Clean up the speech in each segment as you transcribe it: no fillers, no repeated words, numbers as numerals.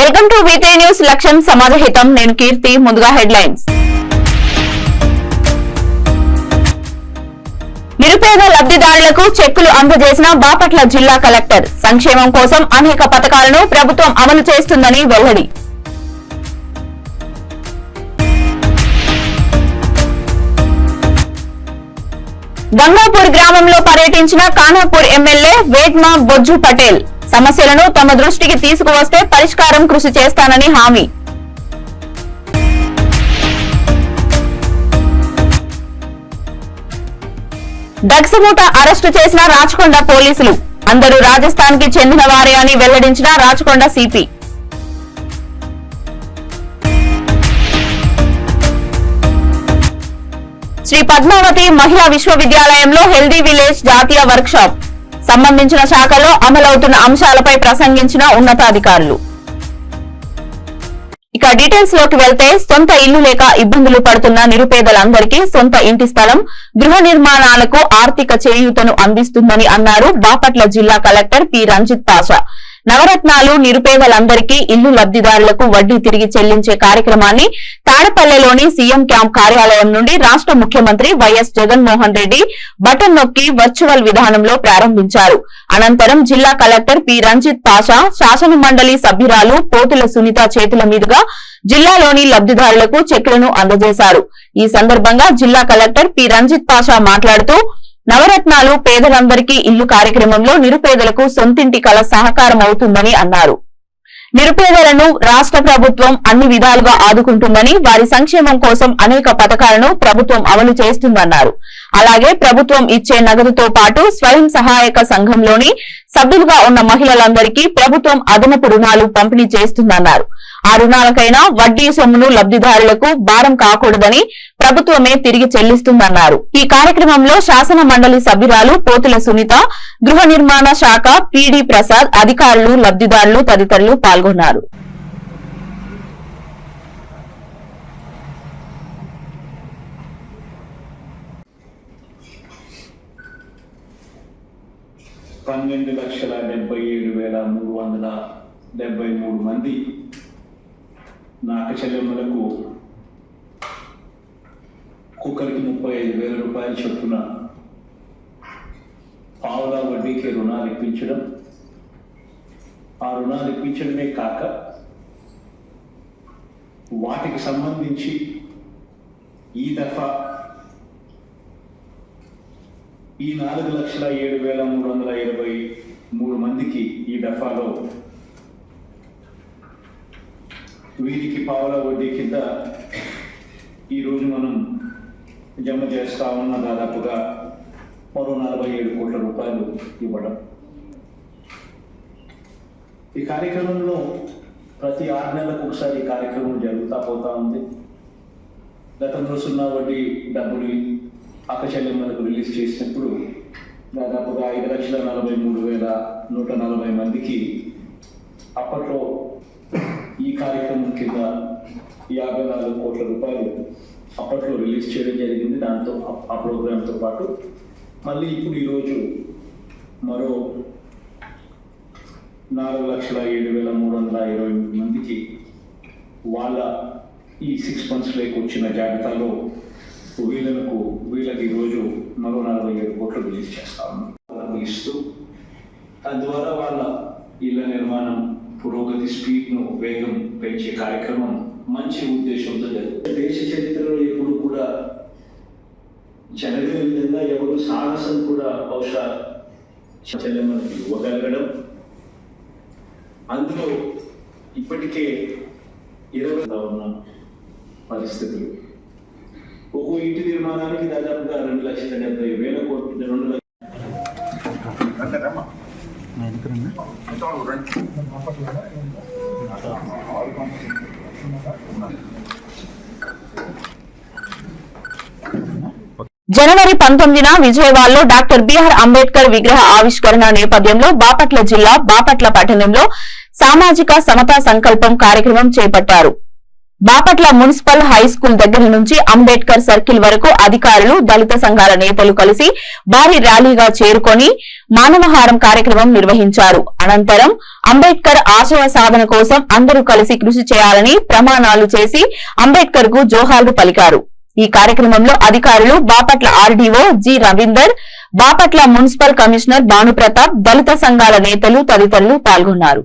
Welcome to వీటీ news. లక్ష్యం సమాజహితం. నేను కీర్తి. ముందుగా హెడ్లైన్స్. నిరుపేద లబ్ధిదారులకు చెక్కులు అందజేసిన బాపట్ల జిల్లా కలెక్టర్. సంక్షేమం కోసం అనేక పథకాలను ప్రభుత్వం అమలు చేస్తుందని వెల్లడి. గంగాపూర్ గ్రామంలో పర్యటించిన ఖానాపూర్ ఎమ్మెల్యే వేద్మా బొజ్జు పటేల్. సమస్యలను తమ దృష్టికి తీసుకువస్తే పరిష్కారం కృషి చేస్తానని హామీ. డ్రగ్స్ మూట అరెస్టు చేసిన రాచకొండ పోలీసులు. అందరూ రాజస్థాన్ కి చెందిన వారే అని వెల్లడించిన రాచకొండ సిపి. శ్రీ పద్మావతి మహిళా విశ్వవిద్యాలయంలో హెల్దీ విలేజ్ జాతీయ వర్క్ షాప్. సంబంధించిన శాఖలో అమలవుతున్న అంశాలపై ప్రసంగించిన ఉన్నతాధికారులు. ఇక డీటెయిల్స్ లోకి వెళ్తే, సొంత ఇల్లు లేక ఇబ్బందులు పడుతున్న నిరుపేదలందరికీ సొంత ఇంటి స్థలం, గృహ నిర్మాణాలకు ఆర్థిక చేయూతను అందిస్తుందని అన్నారు బాపట్ల జిల్లా కలెక్టర్ పి రంజిత్ పాషా. నవరత్నాలు నిరుపేదలందరికీ ఇల్లు లబ్ధిదారులకు వడ్డీ తిరిగి చెల్లించే కార్యక్రమాన్ని తాడపల్లెలోని సీఎం క్యాంప్ కార్యాలయం నుండి రాష్ట్ర ముఖ్యమంత్రి వైఎస్ జగన్మోహన్ రెడ్డి బటన్ నొక్కి వర్చువల్ విధానంలో ప్రారంభించారు. అనంతరం జిల్లా కలెక్టర్ పి రంజిత్ పాషా, శాసన మండలి సభ్యురాలు పోతుల సునీత చేతుల మీదుగా జిల్లాలోని లబ్ధిదారులకు చెక్కులను అందజేశారు. ఈ సందర్భంగా జిల్లా కలెక్టర్ పి రంజిత్ పాషా మాట్లాడుతూ, నవరత్నాలు పేదలందరికీ ఇల్లు కార్యక్రమంలో నిరుపేదలకు సొంతింటి కల సహకారం అవుతుందని అన్నారు. నిరుపేదలను రాష్ట్ర ప్రభుత్వం అన్ని విధాలుగా ఆదుకుంటుందని, వారి సంక్షేమం కోసం అనేక పథకాలను ప్రభుత్వం అమలు చేస్తుందన్నారు. అలాగే ప్రభుత్వం ఇచ్చే నగదుతో పాటు స్వయం సహాయక సంఘంలోని సభ్యులుగా ఉన్న మహిళలందరికీ ప్రభుత్వం అదనపు రుణాలు పంపిణీ చేస్తుందన్నారు. ఆ రుణాలకైనా వడ్డీ సొమ్మును లబ్ధిదారులకు భారం కాకూడదని ప్రభుత్వమే తిరిగి చెల్లిస్తుందన్నారు. ఈ కార్యక్రమంలో శాసన మండలి సభ్యురాలు పోతుల సునీత, గృహ నిర్మాణ శాఖ పిడి ప్రసాద్, అధికారులు, లబ్ధిదారులు తదితరులు పాల్గొన్నారు. మంది నా అక్క చెల్లెమ్మలకు ఒక్కొక్కరికి 35,000 రూపాయలు చొప్పున పావులా వడ్డీకి రుణాలు ఇప్పించడం, ఆ రుణాలు ఇప్పించడమే కాక వాటికి సంబంధించి ఈ దఫా ఈ 4,07,323 మందికి ఈ దఫాలో వీరికి పావుల వడ్డీ కింద ఈరోజు మనం జమ చేస్తా ఉన్న దాదాపుగా మరో 47 కోట్ల రూపాయలు ఇవ్వడం. ఈ కార్యక్రమంలో ప్రతి 6 నెలలకు ఒకసారి ఈ కార్యక్రమం జరుగుతూ పోతా ఉంది. గతంలో 0 వడ్డీ డబ్బులు అక్క చెల్లెమ్మలకు రిలీజ్ చేసినప్పుడు దాదాపుగా 5,43,140 మందికి అప్పట్లో ఈ కార్యక్రమం కింద 54 కోట్ల రూపాయలు అప్పట్లో రిలీజ్ చేయడం జరిగింది. దాంతో ఆ ప్రోగ్రాంతో పాటు మళ్ళీ ఇప్పుడు ఈరోజు మరో 4,07,328 మందికి వాళ్ళ ఈ 6 months లేకు వచ్చిన జాబితాలో వీళ్ళకి ఈరోజు మరో 47 కోట్లు రిలీజ్ చేస్తాము ఇస్తూ, తద్వారా వాళ్ళ ఇళ్ల నిర్మాణం పురోగతి స్పీడ్ను వేగం పెంచే కార్యక్రమం మంచి ఉద్దేశంతో జరుగుతుంది. దేశ చరిత్రలో ఎప్పుడు కూడా జరగని విధంగా ఎవరు సాహసం కూడా బహుశా చెల్లెమ్మకి ఇవ్వగలగడం, అందులో ఇప్పటికే 20 ఉన్న పరిస్థితులు. ఒక్కో ఇంటి నిర్మాణానికి దాదాపుగా 2,70,000 కోట్లు 2 లక్షల. జనవరి 19న విజయవాడలో డాక్టర్ బిఆర్ అంబేద్కర్ విగ్రహ ఆవిష్కరణ నేపథ్యంలో బాపట్ల జిల్లా బాపట్ల పట్టణంలో సామాజిక సమతా సంకల్పం కార్యక్రమం చేపట్టారు. బాపట్ల మున్సిపల్ హై స్కూల్ దగ్గర నుంచి అంబేద్కర్ సర్కిల్ వరకు అధికారులు, దళిత సంఘాల నేతలు కలిసి భారీ ర్యాలీగా చేరుకొని మానవహారం కార్యక్రమం నిర్వహించారు. అనంతరం అంబేద్కర్ ఆశయ సాధన కోసం అందరూ కలిసి కృషి చేయాలని ప్రమాణాలు చేసి అంబేద్కర్ కు జోహార్లు పలికారు. ఈ కార్యక్రమంలో అధికారులు, Bapatla RDO G Ravinder, Bapatla municipal commissioner Bhanupratap, దళిత సంఘాల నేతలు తదితరులు పాల్గొన్నారు.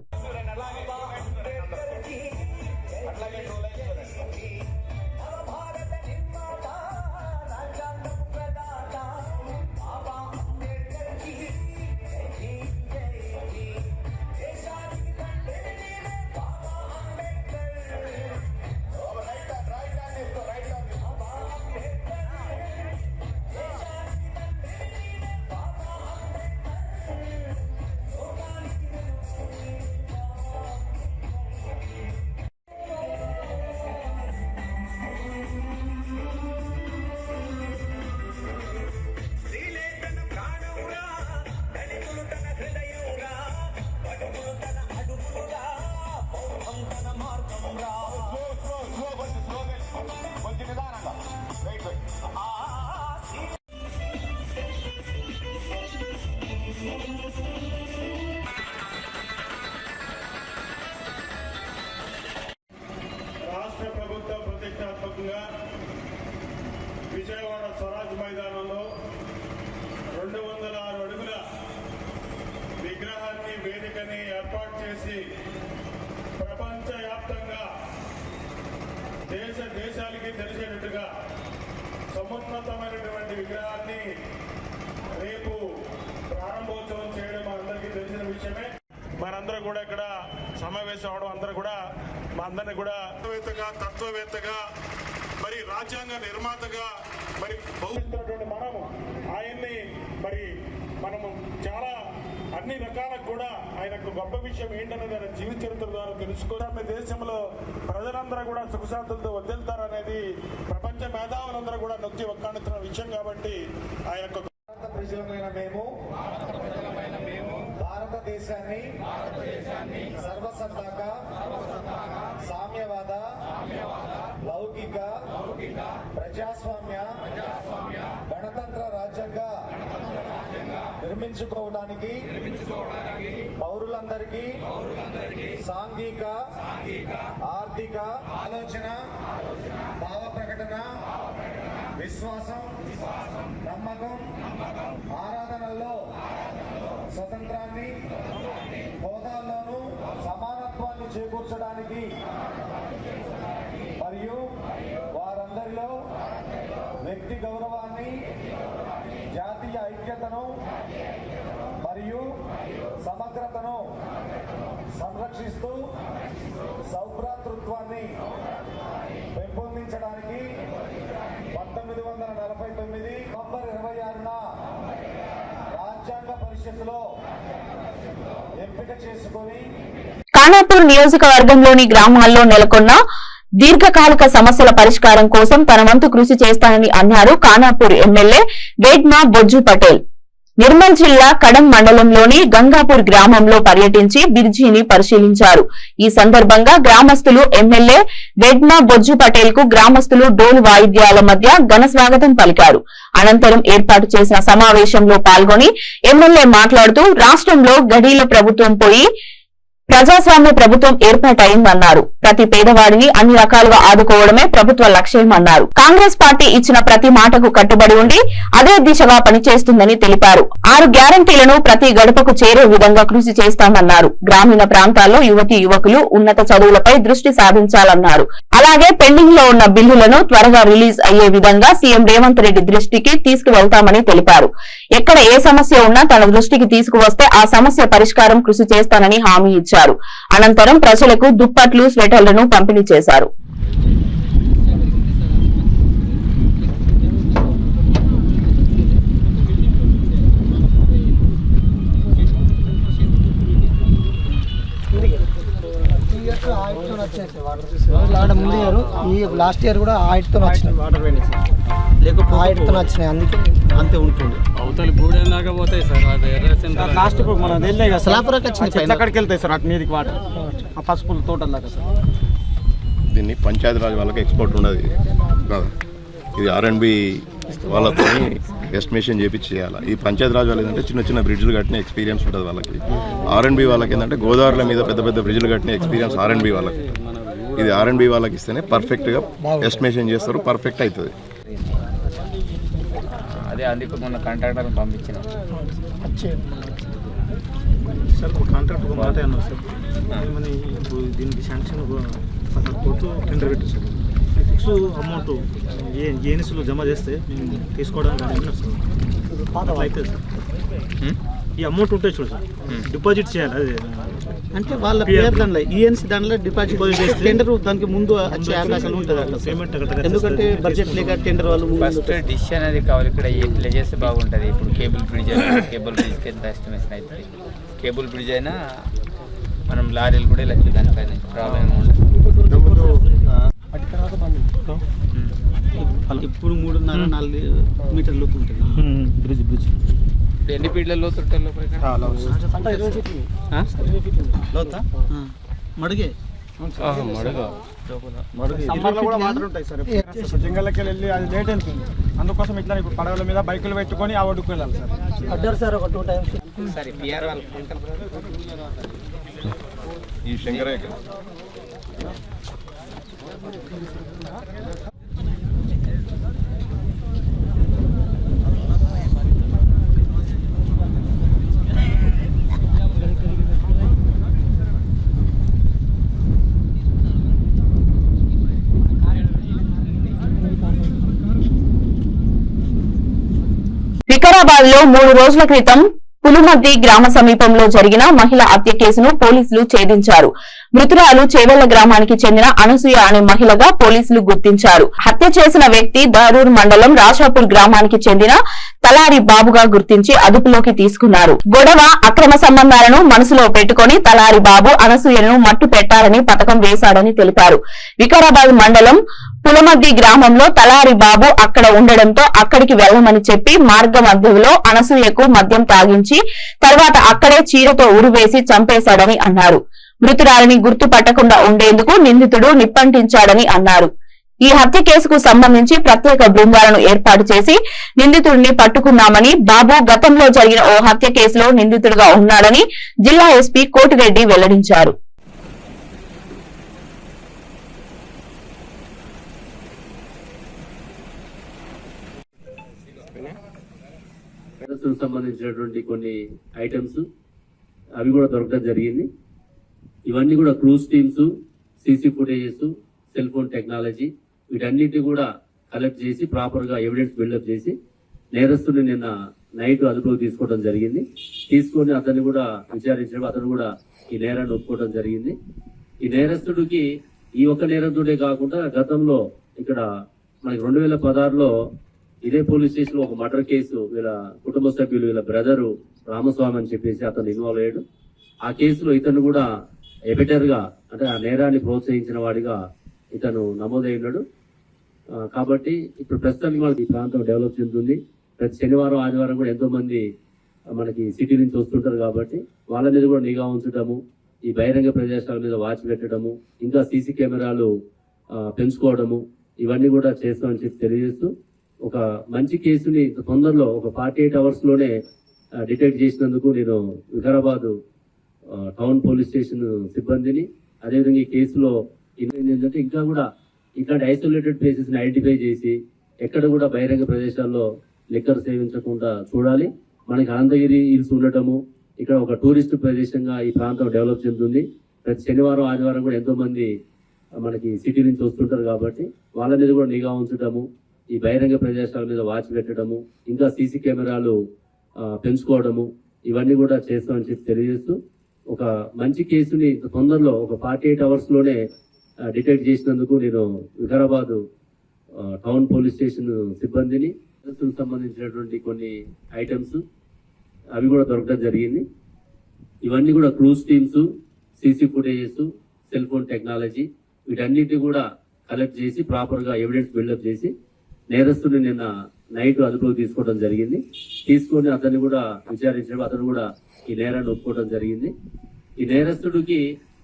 విజయవాడ స్వరాజ్ మైదానంలో 206 అడుగుల విగ్రహాన్ని, వేదికని ఏర్పాటు చేసి ప్రపంచ వ్యాప్తంగా దేశాలకి తెలిసేటట్టుగా సమున్నతమైనటువంటి విగ్రహాన్ని రేపు ప్రారంభోత్సవం చేయడం మనందరికీ తెలిసిన విషయమే. మనందరూ కూడా ఇక్కడ సమావేశం అవడం, అందరూ కూడా మా అందరినీ కూడా తత్వవేత్తగా మరి రాజ్యాంగ నిర్మాతగా మరి భావిస్తున్నటువంటి మనము ఆయన్ని మనము చాలా అన్ని రకాలకు కూడా ఆయనకు గొప్ప విషయం ఏంటనేది ఆయన జీవిత చరిత్ర ద్వారా తెలుసుకోవడం, దేశంలో ప్రజలందరూ కూడా సుఖశాంతులతో వదిలితారనేది ప్రపంచ మేధావులందరూ కూడా నొక్కి ఒక్కాడుతున్న విషయం. కాబట్టి ఆయనకు ప్రజలమైన మేము భారతదేశాన్ని సర్వసత్తాక సామ్యవాద లౌకిక ప్రజాస్వామ్య గణతంత్ర రాజ్యంగా నిర్మించుకోవడానికి పౌరులందరికీ సాంఘిక ఆర్థిక ఆలోచన భావ ప్రకటన విశ్వాసం నమ్మకం ఆరాధనల్లో స్వతంత్రాన్ని హోదాల్లోనూ సమానత్వాన్ని చేకూర్చడానికి మరియు వారందరిలో వ్యక్తి గౌరవాన్ని, జాతీయ ఐక్యతను మరియు సమగ్రతను సంరక్షిస్తూ సౌభ్రాతృత్వాన్ని పెంపొందించడానికి 1949 నవంబర్ 26న రాజ్యాంగ పరిషత్తులో ఎంపిక చేసుకొని ఖానాపూర్ నియోజకవర్గంలోని గ్రామాల్లో నెలకొన్న దీర్ఘకాలిక సమస్యల పరిష్కారం కోసం తన వంతు కృషి చేస్తానని అన్నారు ఖానాపూర్ ఎమ్మెల్యే వేడ్మా బొజ్జు పటేల్. నిర్మల్ జిల్లా కడం మండలంలోని గంగాపూర్ గ్రామంలో పర్యటించి బ్రిడ్జిని పరిశీలించారు. ఈ సందర్భంగా గ్రామస్తులు ఎమ్మెల్యే వేడ్మా బొజ్జు పటేల్ కు గ్రామస్తులు డోలు వాయిద్యాల మధ్య ఘన స్వాగతం పలికారు. అనంతరం ఏర్పాటు చేసిన సమావేశంలో పాల్గొని ఎమ్మెల్యే మాట్లాడుతూ రాష్ట్రంలో గడీల ప్రభుత్వం పోయి ప్రజాస్వామ్య ప్రభుత్వం ఏర్పాటైందన్నారు. ప్రతి పేదవాడిని అన్ని రకాలుగా ఆదుకోవడమే ప్రభుత్వ లక్ష్యమన్నారు. కాంగ్రెస్ పార్టీ ఇచ్చిన ప్రతి మాటకు కట్టుబడి ఉండి అదే దిశగా పనిచేస్తుందని తెలిపారు. 6 గ్యారంటీలను ప్రతి గడపకు చేరే విధంగా కృషి చేస్తామన్నారు. గ్రామీణ ప్రాంతాల్లో యువతీ యువకులు ఉన్నత చదువులపై దృష్టి సాధించాలన్నారు. అలాగే పెండింగ్ లో ఉన్న బిల్లులను త్వరగా రిలీజ్ అయ్యే విధంగా సీఎం రేవంత్ రెడ్డి దృష్టికి తీసుకువెళ్తామని తెలిపారు. ఎక్కడ ఏ సమస్య ఉన్నా తన దృష్టికి తీసుకువస్తే ఆ సమస్య పరిష్కారం కృషి చేస్తానని హామీ ఇచ్చారు. అనంతరం ప్రజలకు దుప్పట్లు, స్వెటర్లను పంపిణీ చేశారు. లాస్ట్ ఇయర్ కూడా ఆయిట్తో వచ్చినాయి, అందుకే అంతే ఉంటుంది. అవతల గూడెం దాకా పోతాయి సార్. అది లాస్ట్ మనం వెళ్ళే కదా సలాపురకు వచ్చింది, అక్కడికి వెళ్తాయి సార్. అటు మీదకి వాటర్ ఆ పసుపు తోటల దాకా సార్. దీన్ని పంచాయతీరాజ్ వాళ్ళకి ఎక్స్పోర్ట్ ఉండదు కదా, ఇది R&B వాళ్ళతో ఎస్టిమేషన్ చేపించి చేయాలి. ఈ పంచాయతీరాజ్ వాళ్ళు ఏంటంటే చిన్న చిన్న బ్రిడ్జ్లు కట్టిన ఎక్స్పీరియన్స్ ఉంటుంది వాళ్ళకి. R&B వాళ్ళకి ఏంటంటే గోదావరిల మీద పెద్ద పెద్ద బ్రిడ్జ్లు కట్టిన ఎక్స్పీరియన్స్ R&B వాళ్ళకి. ఇది R&B వాళ్ళకి ఇస్తేనే పర్ఫెక్ట్గా ఎస్టిమేషన్ చేస్తారు, పర్ఫెక్ట్ అవుతుంది. అదే అందుకు మొన్న కాంట్రాక్టర్ పంపించిన సార్ కాంట్రాక్ట్ మాట అన్నారు సార్, ఏమని ఇప్పుడు దీనికి శాంక్షన్ కోర్టు టెండర్ పెట్టారు సార్. ఫిక్స్ అమౌంట్ ఏఎన్ఎస్లో జమ చేస్తే మేము తీసుకోవడానికి అన్నారు సార్. అయితే సార్ ఈ అమౌంట్ ఉంటే చూడు సార్, డిపాజిట్ చేయాలి. అదే అంటే వాళ్ళ పేరు దాంట్లో ఈఎన్సీ దాంట్లో డిపాజిట్ చేస్తే టెండర్ దానికి ముందు వచ్చే అవకాశాలు ఉంటుంది అట్లా పేమెంట్. ఎందుకంటే బడ్జెట్ లేక టెండర్ వాళ్ళు ఫస్ట్ డిసిషన్ అనేది కావాలి. ఇక్కడ ఎట్లా చేస్తే బాగుంటుంది. ఇప్పుడు కేబుల్ బ్రిడ్జ్ బ్రిడ్జ్కి ఎంత ఎస్టిమేషన్ అవుతుంది. కేబుల్ బ్రిడ్జ్ అయినా మనం లారీలు కూడా వెళ్ళచ్చు, దానిపైన ప్రాబ్లం ఏమి ఉండదు. ఇప్పుడు 3.5-4 మీటర్లు ఉంటుంది బ్రిడ్జ్. ఇప్పుడు ఎన్ని ఫీట్ల లోతుంటే మడుగే జంగల్కి వెళ్ళి అది లేట్ అవుతుంది. అందుకోసం ఇట్లా ఇప్పుడు పడవల మీద బైకులు పెట్టుకొని ఆ ఒడ్డుకు వెళ్ళాలి సార్. అడ్డారు సార్ ఒక 2 times. సరే పిఆర్ వాళ్ళు ఈ శంకరే వికారాబాద్ లో 3 రోజుల క్రితం పులుమద్ది గ్రామ సమీపంలో జరిగిన మహిళ హత్య కేసును పోలీసులు ఛేదించారు. మృతురాలు చేవెళ్ల గ్రామానికి చెందిన అనసూయ అనే మహిళగా పోలీసులు గుర్తించారు. హత్య చేసిన వ్యక్తి దారూర్ మండలం రాషాపూర్ గ్రామానికి చెందిన తలారి బాబుగా గుర్తించి అదుపులోకి తీసుకున్నారు. గొడవ, అక్రమ సంబంధాలను మనసులో పెట్టుకుని తలారి బాబు అనసూయను మట్టు పెట్టాలని పథకం వేశాడని తెలిపారు. వికారాబాద్ మండలం పులమద్ది గ్రామంలో తలారి బాబు అక్కడ ఉండడంతో అక్కడికి వెళ్లమని చెప్పి మార్గ మధ్యలో అనసూయకు మద్యం తాగించి తర్వాత అక్కడే చీరతో ఉరివేసి చంపేశాడని అన్నారు. మృతురాలిని గుర్తుపట్టకుండా ఉండేందుకు నిందితుడు నిప్పంటించాడని అన్నారు. ఈ హత్య కేసుకు సంబంధించి ప్రత్యేక బృందాలను ఏర్పాటు చేసి నిందితుడిని పట్టుకున్నామని, బాబు గతంలో జరిగిన ఓ హత్య కేసులో నిందితుడిగా ఉన్నాడని జిల్లా ఎస్పీ కోటిరెడ్డి వెల్లడించారు. సంబంధించినటువంటి కొన్ని ఐటమ్స్ అవి కూడా దొరకడం జరిగింది. ఇవన్నీ కూడా cruise teams, CC footages, cell phone technology వీటన్నిటి కూడా కలెక్ట్ చేసి ప్రాపర్ గా ఎవిడెన్స్ బిల్డప్ చేసి నేరస్తుని నిన్న నైట్ అదుపులోకి తీసుకోవడం జరిగింది. తీసుకొని అతన్ని కూడా విచారించడం, అతను కూడా ఈ నేరాన్ని ఒప్పుకోవడం జరిగింది. ఈ నేరస్తుడికి ఈ ఒక్క నేరస్తుడే కాకుండా గతంలో ఇక్కడ మనకి 2016లో ఇదే పోలీస్ స్టేషన్ లో ఒక మర్డర్ కేసు వీళ్ళ కుటుంబ సభ్యులు వీళ్ళ బ్రదరు రామస్వామి అని చెప్పేసి అతను ఇన్వాల్వ్ అయ్యాడు. ఆ కేసులో ఇతను కూడా ఎబిటర్ గా అంటే ఆ నేరాన్ని ప్రోత్సహించిన వాడిగా ఇతను నమోదైనాడు. కాబట్టి ఇప్పుడు ప్రస్తుతానికి మనకి ఈ ప్రాంతం డెవలప్ చెందుతుంది. ప్రతి శనివారం ఆదివారం కూడా ఎంతో మంది మనకి సిటీ నుంచి వస్తుంటారు. కాబట్టి వాళ్ళ మీద కూడా నిఘా ఉంచడము, ఈ బహిరంగ ప్రదేశాల మీద వాచ్ పెట్టడము, ఇంకా సీసీ కెమెరాలు పెంచుకోవడము ఇవన్నీ కూడా చేస్తామని చెప్పి తెలియజేస్తూ ఒక మంచి కేసుని తొందరలో ఒక 48 hours లోనే డిటెక్ట్ చేసినందుకు నేను వికారాబాద్ టౌన్ పోలీస్ స్టేషన్ సిబ్బందిని, అదేవిధంగా ఈ కేసులో ఏంటంటే ఇంకా కూడా ఇట్లాంటి ఐసోలేటెడ్ ప్లేసెస్ ని ఐడెంటిఫై చేసి ఎక్కడ కూడా బహిరంగ ప్రదేశాల్లో లిక్కర్ సేవించకుండా చూడాలి. మనకి అనంతగిరి హిల్స్ ఉండటము, ఇక్కడ ఒక టూరిస్ట్ ప్రదేశంగా ఈ ప్రాంతం డెవలప్ చెందుతుంది. ప్రతి శనివారం ఆదివారం కూడా ఎంతో మంది మనకి సిటీ నుంచి వస్తుంటారు. కాబట్టి వాళ్ళ మీద కూడా నిఘా ఉంచడము, ఈ బహిరంగ ప్రదేశాల మీద వాచ్ పెట్టడము, ఇంకా సీసీ కెమెరాలు పెంచుకోవడము ఇవన్నీ కూడా చేస్తామని చెప్పి తెలియజేస్తూ ఒక మంచి కేసుని తొందరలో ఒక 48 hours లోనే డిటెక్ట్ చేసినందుకు నేను వికారాబాద్ టౌన్ పోలీస్ స్టేషన్ సిబ్బందిని, సంబంధించినటువంటి కొన్ని ఐటమ్స్ అవి కూడా దొరకడం జరిగింది. ఇవన్నీ కూడా cruise teams, CC footages, cell phone technology వీటన్నిటి కూడా కలెక్ట్ చేసి ప్రాపర్ గా ఎవిడెన్స్ బిల్డప్ చేసి నేరస్తుని నిన్న నైట్ అదుపులోకి తీసుకోవడం జరిగింది. తీసుకొని అతన్ని కూడా విచారించడం, అతను కూడా ఈ నేరాన్ని ఒప్పుకోవడం జరిగింది. ఈ నేరస్తుడికి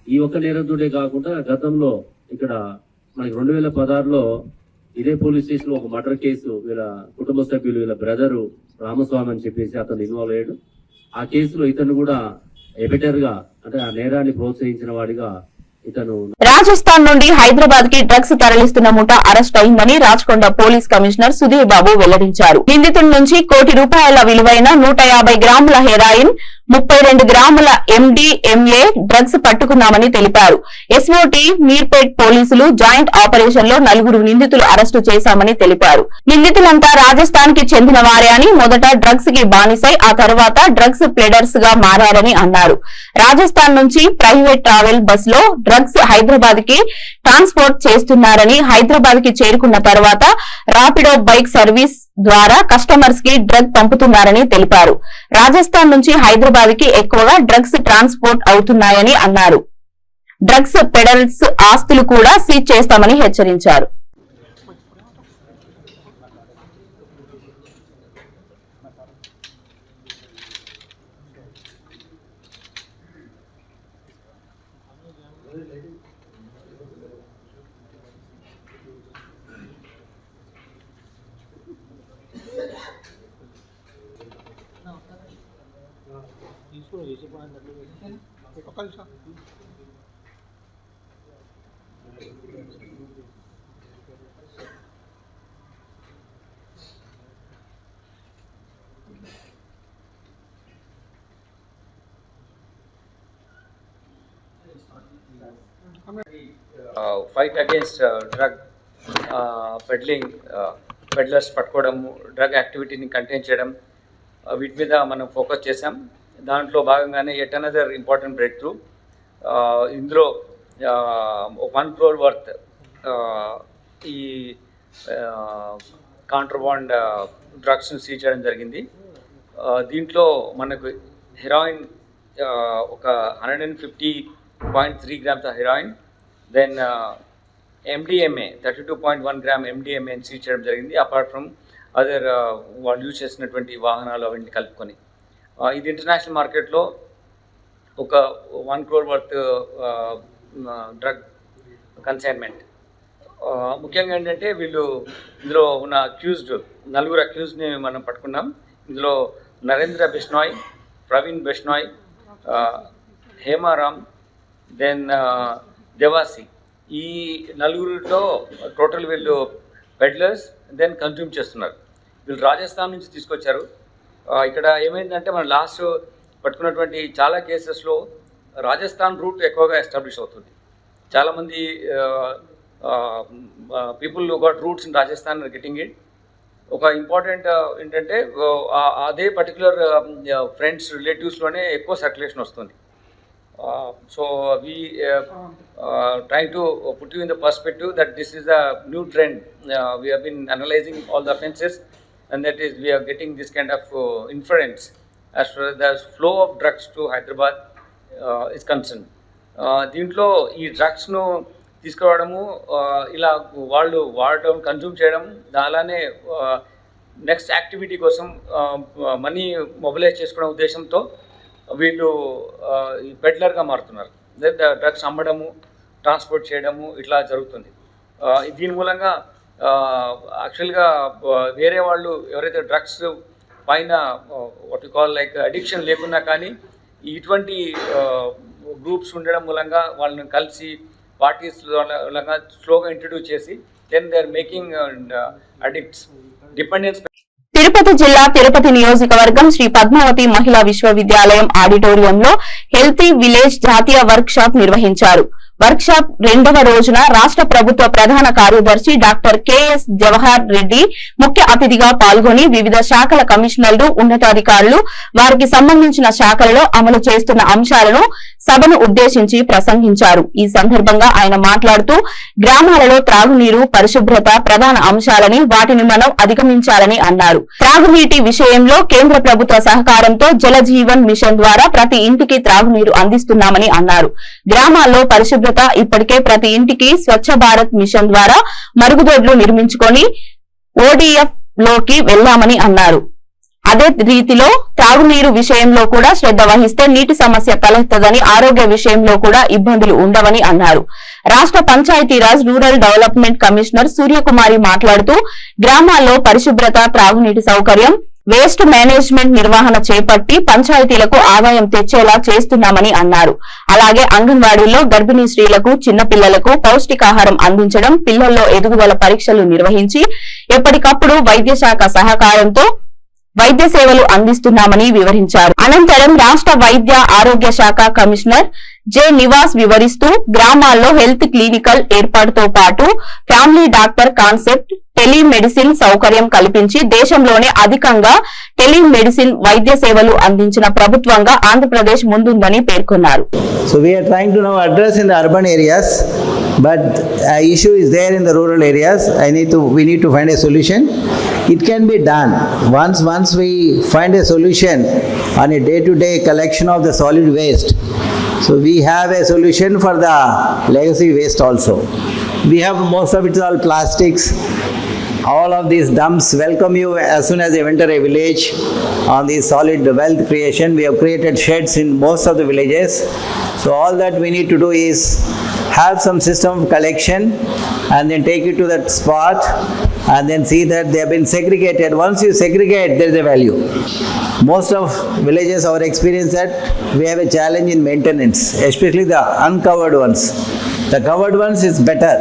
ఈ ఒక్క నేరస్తుడే కాకుండా గతంలో ఇక్కడ మనకి 2016లో ఇదే పోలీస్ స్టేషన్ లో ఒక మర్డర్ కేసు వీళ్ళ కుటుంబ సభ్యులు వీళ్ళ బ్రదరు రామస్వామి అని చెప్పేసి అతను ఇన్వాల్వ్ అయ్యాడు. ఆ కేసులో ఇతను కూడా ఎబిటర్ గా అంటే ఆ నేరాన్ని ప్రోత్సహించిన వాడిగా ఇతను. రాజస్థాన్ నుండి హైదరాబాద్ కి డ్రగ్స్ తరలిస్తున్న ముఠా అరెస్ట్ అయిందని రాచకొండ పోలీస్ కమిషనర్ సుధీర్ బాబు వెల్లడించారు. నిందితుడి నుంచి ₹1 కోటి విలువైన 150 గ్రాముల హెరాయిన్, 32 గ్రాముల MDMA డ్రగ్స్ పట్టుకున్నామని తెలిపారు. ఎస్ఓటీ మీర్పేట్ పోలీసులు జాయింట్ ఆపరేషన్ లో 4 నిందితులు అరెస్టు చేశామని తెలిపారు. నిందితులంతా రాజస్థాన్ కి చెందిన వారే అని, మొదట డ్రగ్స్ కి బానిసై ఆ తర్వాత డ్రగ్స్ ప్లెడర్స్ గా మారారని అన్నారు. రాజస్థాన్ నుంచి ప్రైవేట్ ట్రావెల్ బస్ లో డ్రగ్స్ హైదరాబాద్ కి ట్రాన్స్పోర్ట్ చేస్తున్నారని, హైదరాబాద్ కి చేరుకున్న తర్వాత రాపిడో బైక్ సర్వీస్ ద్వారా కస్టమర్స్ కి డ్రగ్ పంపుతున్నారని తెలిపారు. రాజస్థాన్ నుంచి హైదరాబాద్ కి ఎక్కువగా డ్రగ్స్ ట్రాన్స్పోర్ట్ అవుతున్నాయని అన్నారు. డ్రగ్స్ పెడల్స్ ఆస్తులు కూడా సీజ్ చేస్తామని హెచ్చరించారు. Fight against drug peddling, peddlers పట్టుకోవడము, డ్రగ్ యాక్టివిటీని కంటైన్ చేయడం, వీటి మీద మనం ఫోకస్ చేసాం. దాంట్లో భాగంగానే at another important breakthrough. ఇందులో 1 crore వర్త్ ఈ కాంట్రబాండ్ డ్రగ్స్ను సీజ్ చేయడం జరిగింది. దీంట్లో మనకు హెరాయిన్ ఒక 150.3 grams of heroin, then MDMA 32.1 gram MDMA seize చేయడం జరిగింది. అపార్ట్ ఫ్రమ్ అదర్ వాళ్ళు యూజ్ చేసినటువంటి వాహనాలు అవన్నీ కలుపుకొని ఇది ఇంటర్నేషనల్ మార్కెట్లో ఒక 1 crore వర్త్ డ్రగ్ కన్సైన్మెంట్. ముఖ్యంగా ఏంటంటే వీళ్ళు ఇందులో ఉన్న నలుగురు అక్యూజ్ని మనం పట్టుకున్నాం. ఇందులో నరేంద్ర బిష్నాయ్, ప్రవీణ్ బిష్నాయ్, హేమారామ్, దెన్ దేవాసి. ఈ నలుగురిలో టోటల్ వీళ్ళు పెడ్లర్స్ దెన్ కన్జ్యూమ్ చేస్తున్నారు. వీళ్ళు రాజస్థాన్ నుంచి తీసుకొచ్చారు. ఇక్కడ ఏమైందంటే మనం లాస్ట్ పట్టుకున్నటువంటి చాలా కేసెస్లో రాజస్థాన్ రూట్ ఎక్కువగా ఎస్టాబ్లిష్ అవుతుంది. చాలామంది people got roots in Rajasthan getting it. ఒక ఇంపార్టెంట్ ఏంటంటే అదే పర్టికులర్ ఫ్రెండ్స్ రిలేటివ్స్లోనే ఎక్కువ సర్క్యులేషన్ వస్తుంది. So we trying to put you in the perspective that this is a new trend. We have been analyzing all the offences, and that is we are getting this kind of inference as far as the flow of drugs to Hyderabad is concerned. దీంట్లో ఈ డ్రగ్స్ను తీసుకురావడము, ఇలా వాళ్ళు వాడటం, consume చేయడం, అలానే next activity కోసం money mobilise చేసుకోవడం ఉద్దేశంతో వీళ్ళు ఈ పెడ్లర్గా మారుతున్నారు. డ్రగ్స్ అమ్మడము, ట్రాన్స్పోర్ట్ చేయడము ఇట్లా జరుగుతుంది. దీని మూలంగా యాక్చువల్గా వేరే వాళ్ళు ఎవరైతే డ్రగ్స్ పైన what you call like addiction లేకున్నా కానీ ఇటువంటి గ్రూప్స్ ఉండడం మూలంగా వాళ్ళని కలిసి పార్టీస్ మూలంగా స్లోగా ఇంట్రడ్యూస్ చేసి then they are making addicts, dependence. Tirupati జిల్లా తిరుపతి నియోజకవర్గం శ్రీ పద్మావతి మహిళా విశ్వవిద్యాలయం ఆడిటోరియంలో హెల్తీ విలేజ్ జాతీయ వర్క్ షాప్ నిర్వహించారు. వర్క్ షాప్ 2వ రోజున రాష్ట్ర ప్రభుత్వ ప్రధాన కార్యదర్శి డాక్టర్ కెఎస్ జవహర్ రెడ్డి ముఖ్య అతిథిగా పాల్గొని వివిధ శాఖల కమిషనర్లు, ఉన్నతాధికారులు, వారికి సంబంధించిన శాఖలలో అమలు చేస్తున్న అంశాలను సభను ఉద్దేశించి ప్రసంగించారు. ఈ సందర్భంగా ఆయన మాట్లాడుతూ గ్రామాలలో త్రాగునీరు, పరిశుభ్రత ప్రధాన అంశాలని, వాటిని మనం అధిగమించాలని అన్నారు. త్రాగునీటి విషయంలో కేంద్ర ప్రభుత్వ సహకారంతో జల జీవన్ మిషన్ ద్వారా ప్రతి ఇంటికి త్రాగునీరు అందిస్తున్నామని అన్నారు. గ్రామాల్లో పరిశుభ్రత ఇప్పటికే ప్రతి ఇంటికి స్వచ్ఛ భారత్ మిషన్ ద్వారా మరుగుదొడ్లు నిర్మించుకొని ODF లోకి వెళ్లామని అన్నారు. అదే రీతిలో తాగునీరు విషయంలో కూడా శ్రద్ధ వహిస్తే నీటి సమస్య తలెత్తదని, ఆరోగ్య విషయంలో కూడా ఇబ్బందులు ఉండవని అన్నారు. రాష్ట్ర Panchayati Raj rural development commissioner Suryakumari మాట్లాడుతూ గ్రామాల్లో పరిశుభ్రత, త్రాగునీటి సౌకర్యం, వేస్ట్ మేనేజ్మెంట్ నిర్వహణ చేపట్టి పంచాయతీలకు ఆదాయం తెచ్చేలా చేస్తున్నామని అన్నారు. అలాగే అంగన్వాడీల్లో గర్భిణీ స్త్రీలకు, చిన్నపిల్లలకు పౌష్టికాహారం అందించడం, పిల్లల్లో ఎదుగుదల పరీక్షలు నిర్వహించి ఎప్పటికప్పుడు వైద్య శాఖ సహకారంతో వైద్య సేవలు అందిస్తున్నామని వివరించారు. అనంతరం రాష్ట్ర వైద్య ఆరోగ్య శాఖ కమిషనర్ జె నివాస్ వివరిస్తూ గ్రామాల్లో హెల్త్ క్లినికల్ ఏర్పాటుతో పాటు ఫ్యామిలీ డాక్టర్ కాన్సెప్ట్, టెలిమెడిసిన్ సౌకర్యం కల్పించి దేశంలోనే అధికంగా టెలిమెడిసిన్ వైద్య సేవలు అందించిన ప్రభుత్వంగా ఆంధ్రప్రదేశ్ ముందుందని పేర్కొన్నారు. So we are trying to now address in the urban areas, but issue is there in the rural areas. We need to find a solution. It can be done once we find a solution on a day-to-day collection of the solid waste. So we have a solution for the legacy waste also. We have most of it all plastics. All of these dumps welcome you as soon as they enter a village. On the solid wealth creation, we have created sheds in most of the villages. So all that we need to do is have some system of collection and then take it to that spot and then see that they have been segregated. Once you segregate, there is a value. Most of villages, our experience that we have a challenge in maintenance, especially the uncovered ones. The covered ones is better.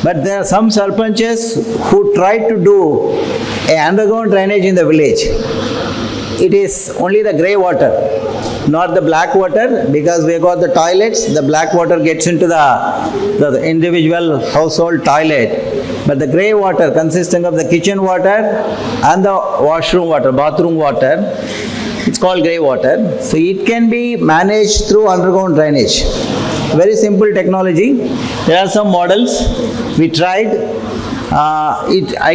But there are some sarpanches who try to do a underground drainage in the village. It is only the grey water, not the black water, because we got the toilets. The black water gets into the individual household toilet. But the grey water consisting of the kitchen water and the washroom water, bathroom water, it's called grey water. So it can be managed through underground drainage. Very simple technology. There are some models. We tried.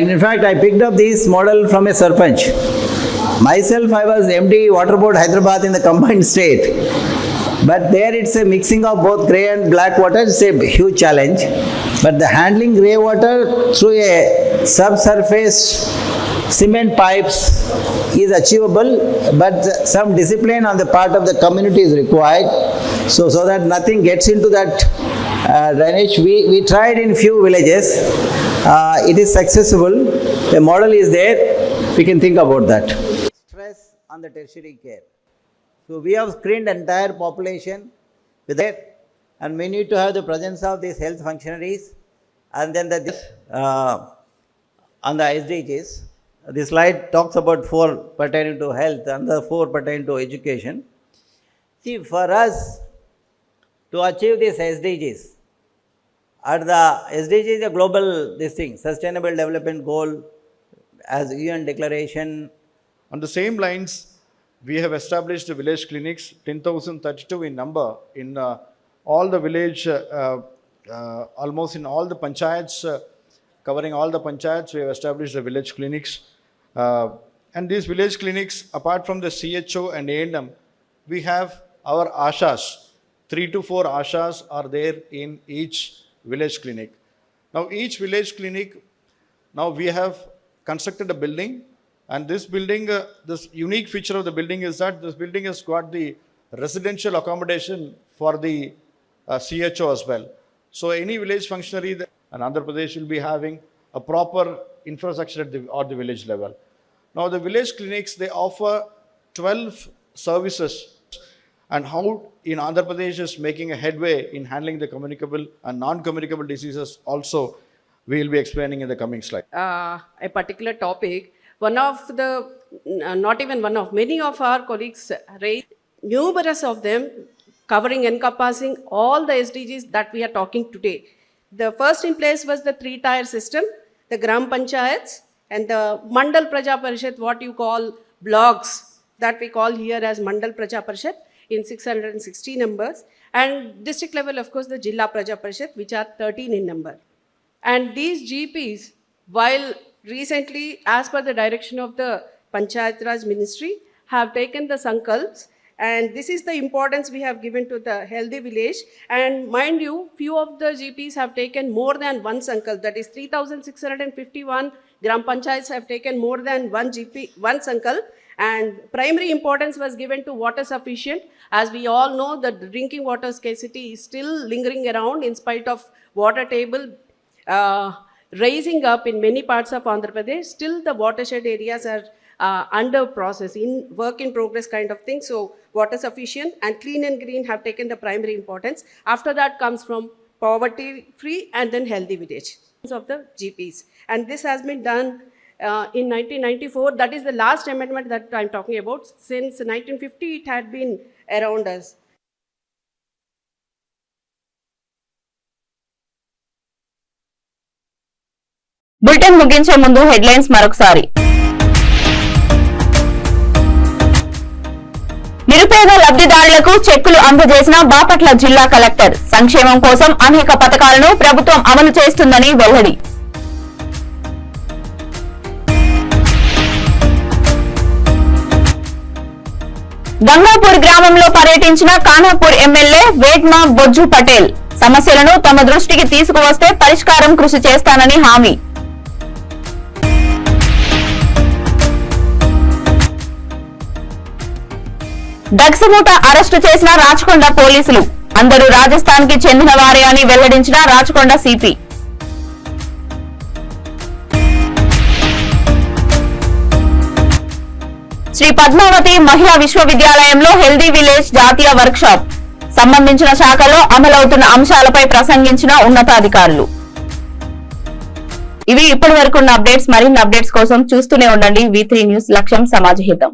In fact, I picked up this model from a sarpanch. Myself, I was MD Water Board Hyderabad in the combined state. But there it's a mixing of both grey and black water. It's a huge challenge. But the handling grey water through a subsurface cement pipes is achievable, but some discipline on the part of the community is required, so that nothing gets into that drainage. We tried in few villages. It is successful. The model is there. We can think about that. Stress on the tertiary care. So we have screened the entire population with that, and we need to have the presence of these health functionaries, and then on the SDGs. This slide talks about 4 pertaining to health and the 4 pertaining to education. See, for us to achieve these SDGs, at the SDGs, a global Sustainable Development Goal as UN declaration. On the same lines, we have established village clinics, 10,032 in number, in all the village, almost in all the panchayats, covering all the panchayats, we have established the village clinics. And these village clinics, apart from the CHO and A&M, we have our ASHAs. 3 to 4 ASHAs are there in each village clinic. Now each village clinic, now we have constructed a building, and this building, this unique feature of the building is that this building has got the residential accommodation for the CHO as well. So any village functionary and Andhra Pradesh will be having a proper infrastructure at the village level. Now the village clinics, they offer 12 services, and how in Andhra Pradesh is making a headway in handling the communicable and non-communicable diseases also, we will be explaining in the coming slide. A particular topic, many of our colleagues raised numerous of them, encompassing all the SDGs that we are talking today. The first in place was the 3-tier system, the Gram Panchayats and the Mandal Praja Parishad, what you call blocks, that we call here as Mandal Praja Parishad in 660 numbers, and district level, of course, the Jilla Praja Parishad, which are 13 in number. And these GPs, while recently, as per the direction of the Panchayat Raj Ministry, have taken the sankalps, and this is the importance we have given to the healthy village. And mind you, few of the GPs have taken more than one sankalp, that is 3,651 Gram Panchayats have taken more than one GP, one Sankal, and primary importance was given to water sufficient. As we all know, the drinking water scarcity is still lingering around in spite of water table raising up in many parts of Andhra Pradesh. Still the watershed areas are under process, in work in progress kind of thing. So water sufficient and clean and green have taken the primary importance. After that comes from poverty free and then healthy village of the GPs. And this has been done in 1994. That is the last amendment that I'm talking about. Since 1950 it had been around us. Bulletin ముగించే ముందు headlines మరొకసారి. నిరుపేద లబ్ధిదారులకు చెక్కులు అందజేసిన బాపట్ల జిల్లా collector. సంక్షేమం కోసం అనేక పథకాలను ప్రభుత్వం అమలు చేస్తుందని వెల్లడి. గంగాపూర్ గ్రామంలో పర్యటించిన ఖానాపూర్ ఎమ్మెల్యే వేడ్మా బొజ్జు పటేల్. సమస్యలను తమ దృష్టికి తీసుకువస్తే పరిష్కారం కృషి చేస్తానని హామీ. డ్రగ్స్ మూట అరెస్టు చేసిన రాచకొండ పోలీసులు. అందరూ రాజస్థాన్ కి చెందిన వారే అని వెల్లడించిన రాచకొండ సిపి. శ్రీ పద్మావతి మహిళా విశ్వవిద్యాలయంలో హెల్దీ విలేజ్ జాతీయ వర్క్ షాప్. సంబంధించిన శాఖలో అమలవుతున్న అంశాలపై ప్రసంగించిన ఉన్నతాధికారులు. ఇవి ఇప్పటి వరకున్న అప్డేట్స్. మరిన్ని అప్డేట్స్ కోసం చూస్తూనే ఉండండి V3 న్యూస్. లక్ష్యం సమాజ హితం.